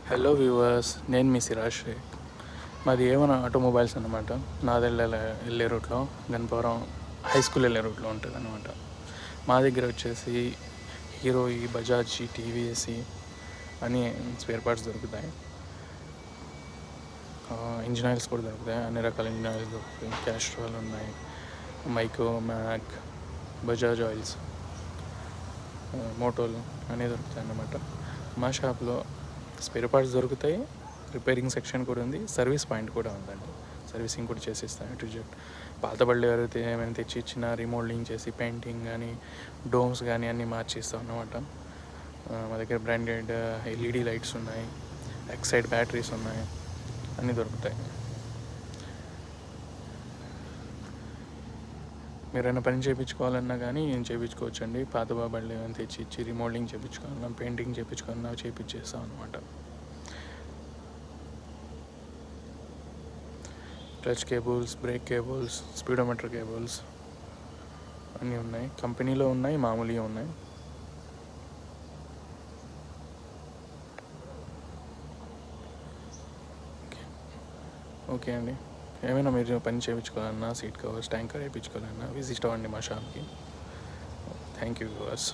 Hello viewers, నేను మీ సిరాజ్ షేక్. మాది ఏమైనా ఆటోమొబైల్స్ అనమాట. వెళ్ళే రూట్లో, గన్పవరం హై స్కూల్ వెళ్ళే రూట్లో ఉంటుంది అనమాట. మా దగ్గర వచ్చేసి హీరోయి, బజాజ్, టీవీఎస్ అని స్పేర్ పార్ట్స్ దొరుకుతాయి. ఇంజిన్ ఆయిల్స్ కూడా దొరుకుతాయి. అన్ని రకాల ఇంజిన్ ఆయిల్స్ దొరుకుతాయి. క్యాస్ట్రాల్ ఉన్నాయి, మైకో, మ్యాక్, బజాజ్ ఆయిల్స్, మోటోలు అన్నీ దొరుకుతాయి అన్నమాట. మా షాప్లో స్పేర్ పార్ట్స్ దొరుకుతాయి, రిపేరింగ్ సెక్షన్ కూడా ఉంది, సర్వీస్ పాయింట్ కూడా ఉందండి. సర్వీసింగ్ కూడా చేసిస్తాను టు జెడ్. పాత బళ్ళు ఎవరైతే ఏమైనా తెచ్చి ఇచ్చిన రీమోడలింగ్ చేసి పెయింటింగ్ కానీ డోమ్స్ కానీ అన్నీ మార్చిస్తాం అన్నమాట. మా దగ్గర బ్రాండెడ్ ఎల్ఈడి లైట్స్ ఉన్నాయి, ఎక్సైడ్ బ్యాటరీస్ ఉన్నాయి, అన్నీ దొరుకుతాయి. మీరు ఏమైనా పని చేయించుకోవాలన్నా కానీ చేయించుకోవచ్చు అండి. పాత బళ్ళు ఏమైనా తెచ్చి ఇచ్చి రీమోడలింగ్ చేయించుకోవాలన్నా, పెయింటింగ్ చేయించుకోవాలన్నా చేయించేస్తాం అనమాట. Touch cables, break cables, speedometer cables అన్నీ ఉన్నాయి. కంపెనీలో ఉన్నాయి, మామూలుగా ఉన్నాయి. ఓకే అండి. ఏమైనా మీరు పని చేయించుకోవాలన్నా, సీట్ కవర్స్, ట్యాంకర్ వేయించుకోవాలన్నా విజిట్ అవ్వండి మా షాప్కి. Thank you viewers.